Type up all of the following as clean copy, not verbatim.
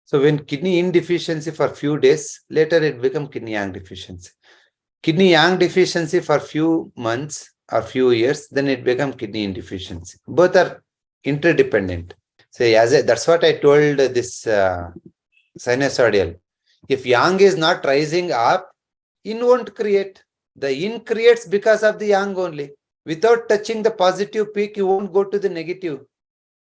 So when kidney in deficiency for few days, later it become kidney yang deficiency. Kidney yang deficiency for few months or few years, then it become kidney in deficiency. Both are interdependent. So that's what I told this sinusoidal. If yang is not rising up, yin won't create. The yin creates because of the yang only. Without touching the positive peak, you won't go to the negative.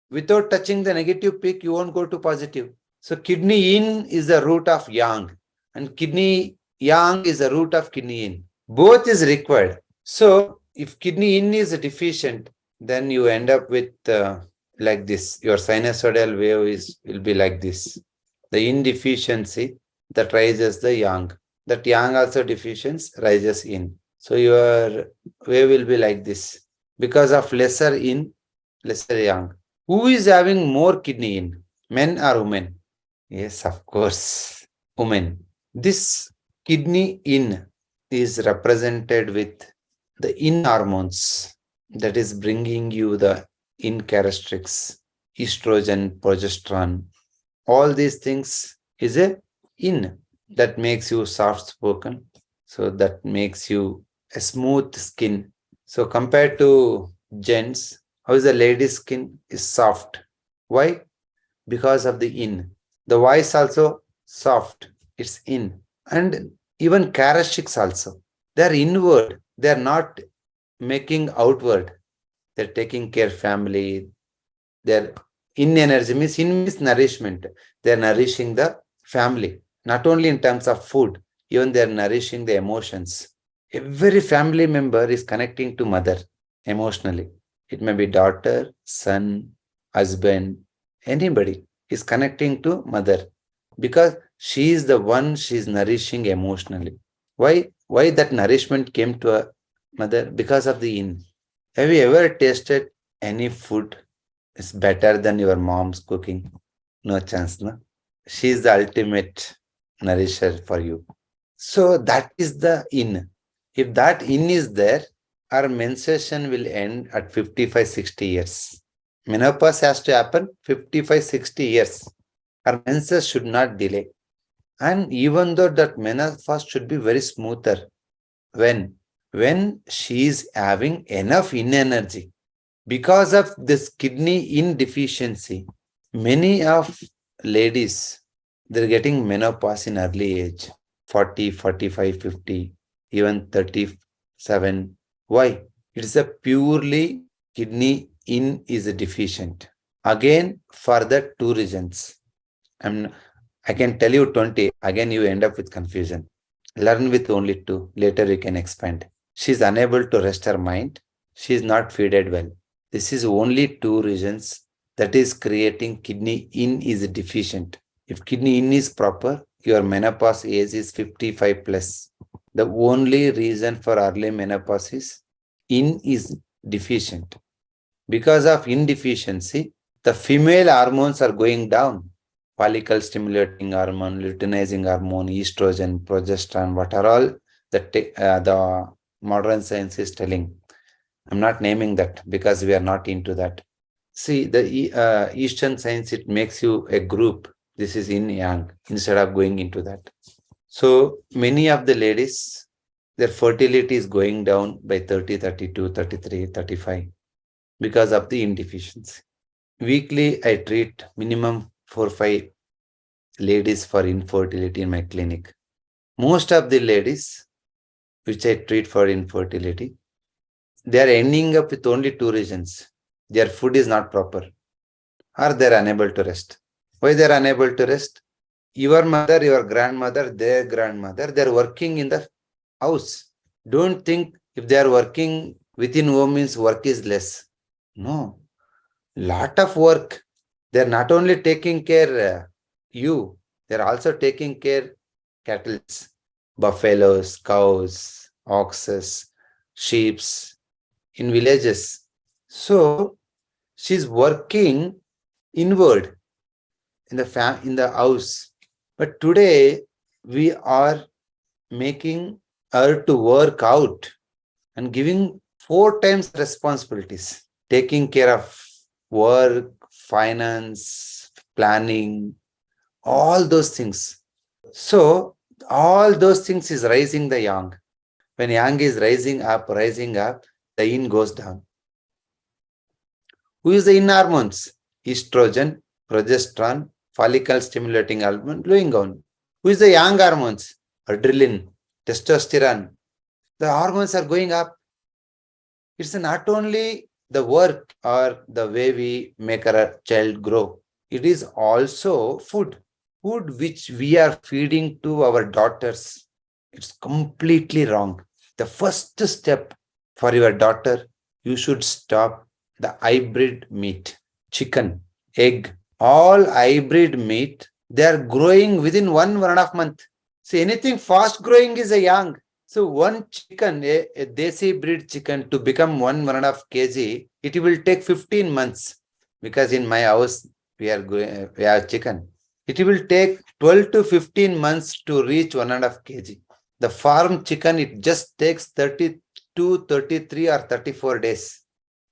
Without touching the negative peak, you won't go to positive. So kidney yin is the root of yang, and kidney yang is the root of kidney yin. Both is required. So if kidney yin is deficient, then you end up with like this. Your sinusoidal wave will be like this. The yin deficiency that rises the yang. That yang also deficiency rises yin. So your wave will be like this. Because of lesser yin, lesser yang. Who is having more kidney yin? Men or women? Yes, of course, women. This kidney yin is represented with the yin hormones that is bringing you the yin characteristics, estrogen, progesterone. All these things is a yin that makes you soft spoken. So that makes you a smooth skin. So compared to gents, how is the lady's skin is soft? Why? Because of the yin. The voice also soft. It's in. And even characteristics also. They're inward. They're not making outward. They're taking care of family. They're in energy means nourishment. They're nourishing the family. Not only in terms of food, even they're nourishing the emotions. Every family member is connecting to mother emotionally. It may be daughter, son, husband, anybody is connecting to mother because she is the one she is nourishing emotionally. Why that nourishment came to a mother? Because of the yin. Have you ever tasted any food is better than your mom's cooking? No chance, no? She is the ultimate nourisher for you. So that is the yin. If that yin is there, our menstruation will end at 55-60 years. Menopause has to happen 55-60 years. Our menses should not delay. And even though that menopause should be very smoother, when she is having enough yin energy. Because of this kidney yin deficiency, many of ladies, they're getting menopause in early age, 40, 45, 50, even 37. Why? It's a purely kidney yin is deficient. Again, for the two reasons. I can tell you 20, again you end up with confusion. Learn with only two, later you can expand. She is unable to rest her mind. She is not fed well. This is only two reasons that is creating kidney yin is deficient. If kidney yin is proper, your menopause age is 55 plus. The only reason for early menopause is yin is deficient. Because of yin deficiency, the female hormones are going down. Follicle stimulating hormone, luteinizing hormone, estrogen, progesterone, what are all the modern science is telling. I'm not naming that because we are not into that. See, the Eastern science, it makes you a group. This is yin yang instead of going into that. So many of the ladies, their fertility is going down by 30, 32, 33, 35 because of the yin deficiency. Weekly, I treat minimum 4-5 ladies for infertility in my clinic. Most of the ladies which I treat for infertility, they are ending up with only two reasons. Their food is not proper or they are unable to rest. Why they are unable to rest? Your mother, your grandmother, their grandmother, they are working in the house. Don't think if they are working within home means work is less. No. Lot of work. They are not only taking care you, they are also taking care cattle, buffaloes, cows, oxes, sheep in villages. So she's working inward in the house. But today we are making her to work out and giving 4 times responsibilities, taking care of work, finance, planning, all those things. So all those things is rising the yang. When yang is rising up, the yin goes down. Who is the yin hormones? Estrogen, progesterone, follicle stimulating hormone, going on. Who is the yang hormones? Adrenaline, testosterone. The hormones are going up. It's not only the work or the way we make our child grow. It is also food. Food which we are feeding to our daughters. It's completely wrong. The first step for your daughter, you should stop the hybrid meat, chicken, egg, all hybrid meat. They are growing within 1.5 month. So anything fast growing is a young. So one chicken, a desi breed chicken to become 1.5 kg, it will take 15 months. Because in my house, we have chicken. It will take 12 to 15 months to reach 1.5 kg. The farm chicken, it just takes 32, 33 or 34 days.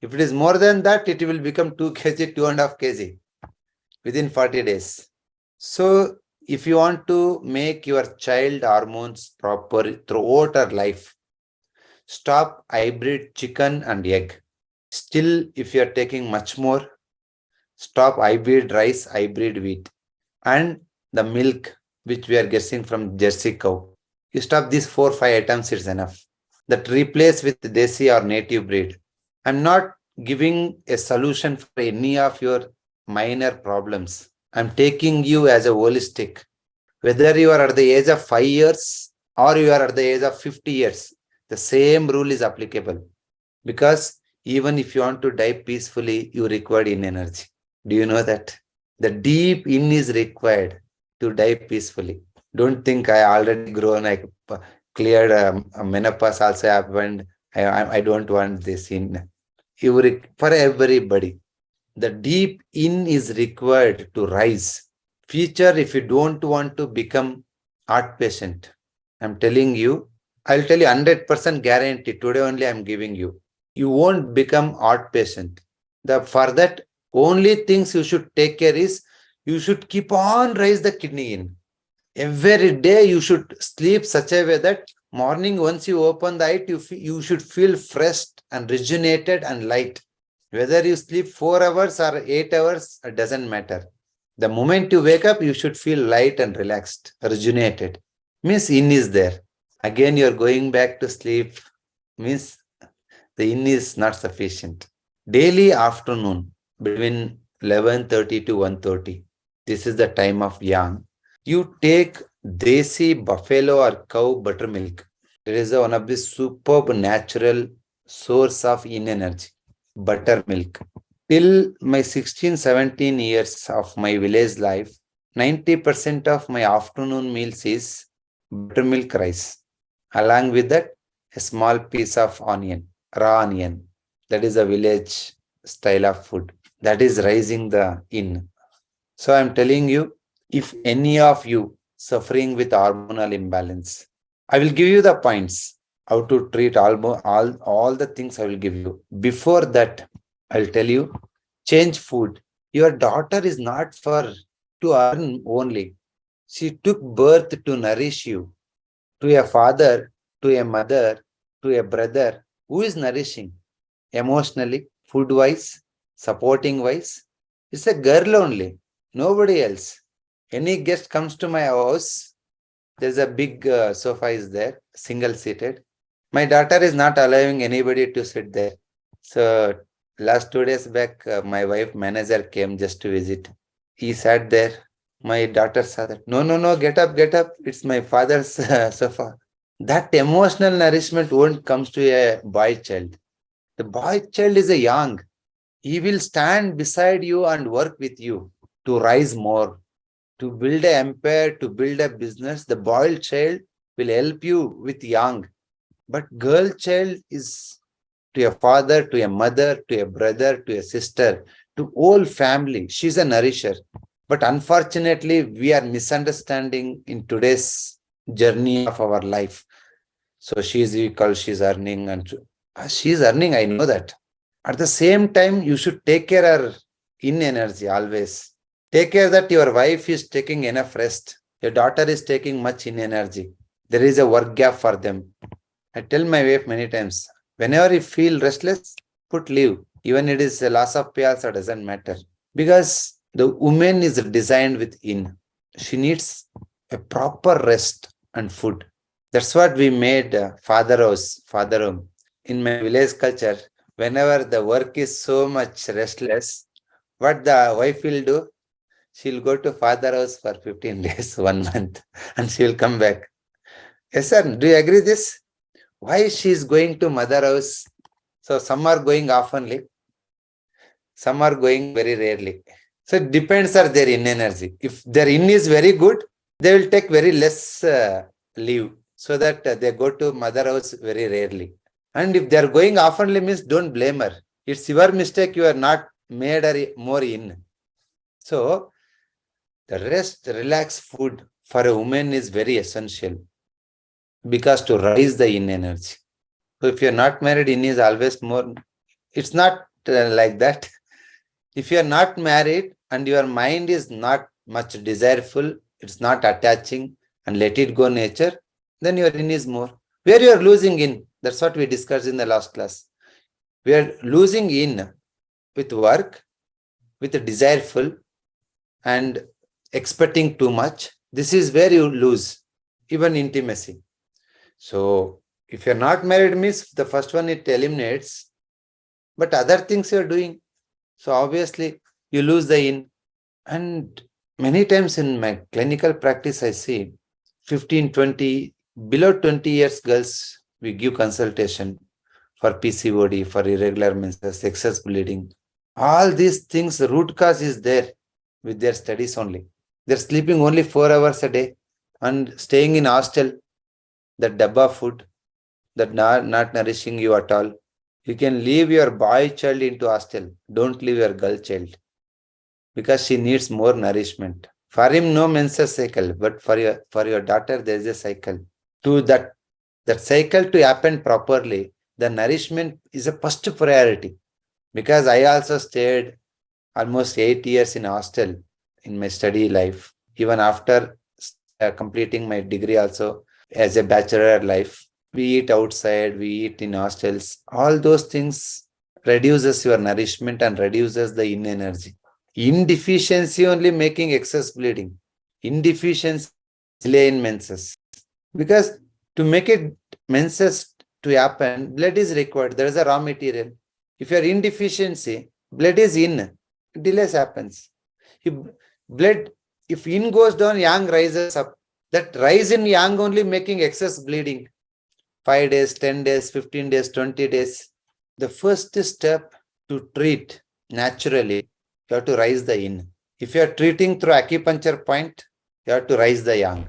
If it is more than that, it will become 2 kg, 2.5 kg within 40 days. So if you want to make your child hormones proper throughout her life, stop hybrid chicken and egg. Still, if you are taking much more, stop hybrid rice, hybrid wheat, and the milk which we are getting from Jersey cow. You stop these 4-5 items, it's enough. That replace with desi or native breed. I'm not giving a solution for any of your minor problems. I'm taking you as a holistic. Whether you are at the age of 5 years or you are at the age of 50 years, the same rule is applicable. Because even if you want to die peacefully, you require in energy. Do you know that? The deep in is required to die peacefully. Don't think I already grown, I cleared a menopause also happened. I don't want this in. For everybody, the deep in is required to rise. Future, if you don't want to become heart patient, I'm telling you, I'll tell you 100% guarantee. Today only I'm giving you. You won't become heart patient. For that, only things you should take care is you should keep on raise the kidney in. Every day you should sleep such a way that morning once you open the eye, you should feel fresh and rejuvenated and light. Whether you sleep 4 hours or 8 hours, it doesn't matter. The moment you wake up, you should feel light and relaxed, rejuvenated. Means in is there. Again, you're going back to sleep. Means the in is not sufficient. Daily afternoon, between 11:30 to 1:30, this is the time of yang. You take desi buffalo or cow buttermilk. It is one of the superb natural source of in energy. Buttermilk. Till my 16, 17 years of my village life, 90% of my afternoon meals is buttermilk rice. Along with that, a small piece of onion, raw onion. That is a village style of food. That is rising the in. So I'm telling you, if any of you suffering with hormonal imbalance, I will give you the points how to treat all the things I will give you. Before that, I'll tell you, change food. Your daughter is not for to earn only. She took birth to nourish you. To a father, to a mother, to a brother, who is nourishing? Emotionally, food-wise, supporting-wise. It's a girl only, nobody else. Any guest comes to my house, there's a big sofa is there, single-seated. My daughter is not allowing anybody to sit there. So last 2 days back, my wife manager came just to visit. He sat there. My daughter saw that. No, get up. It's my father's sofa. That emotional nourishment won't come to a boy child. The boy child is a young. He will stand beside you and work with you to rise more, to build an empire, to build a business. The boy child will help you with young. But girl child is to a father, to a mother, to a brother, to a sister, to whole family. She's a nourisher. But unfortunately, we are misunderstanding in today's journey of our life. So she's equal, she's earning, and she's earning, I know that. At the same time, you should take care of her in energy always. Take care that your wife is taking enough rest. Your daughter is taking much in energy. There is a work gap for them. I tell my wife many times, whenever you feel restless, put leave. Even it is a loss of pay also doesn't matter. Because the woman is designed with in. She needs a proper rest and food. That's what we made father house, father home. In my village culture, whenever the work is so much restless, what the wife will do, she'll go to father house for 15 days, 1 month, and she will come back. Yes, sir. Do you agree this? Why she is going to mother house? So some are going oftenly, some are going very rarely. So it depends on their in energy. If their in is very good, they will take very less leave so that they go to mother house very rarely. And if they are going oftenly means don't blame her. It's your mistake. You are not made her more in. So the rest, relax food for a woman is very essential because to rise the in energy. So if you're not married, in is always more. It's not like that. If you're not married and your mind is not much desireful, it's not attaching and let it go nature, then your in is more. Where you are losing in, that's what we discussed in the last class. We are losing in with work, with desireful and expecting too much. This is where you lose, even intimacy. So if you're not married means the first one it eliminates, but other things you're doing. So obviously you lose the in. And many times in my clinical practice, I see 15, 20, below 20 years girls, we give consultation for PCOD, for irregular menses, excess bleeding. All these things, the root cause is there with their studies only. They're sleeping only 4 hours a day and staying in hostel, that dabba food, that not nourishing you at all. You can leave your boy child into hostel. Don't leave your girl child because she needs more nourishment. For him, no menses cycle, but for your daughter, there is a cycle. To that cycle to happen properly, the nourishment is a first priority. Because I also stayed almost 8 years in hostel in my study life. Even after completing my degree, also as a bachelor life, we eat outside, we eat in hostels. All those things reduces your nourishment and reduces the in energy. Indeficiency only making excess bleeding. Indeficiency delay in menses. Because to make it menses to happen, blood is required. There is a raw material. If you are in deficiency, blood is in. Delays happens. If blood, if in goes down, yang rises up. That rise in yang only making excess bleeding. 5 days, 10 days, 15 days, 20 days. The first step to treat naturally, you have to rise the in. If you are treating through acupuncture point, you have to rise the yang.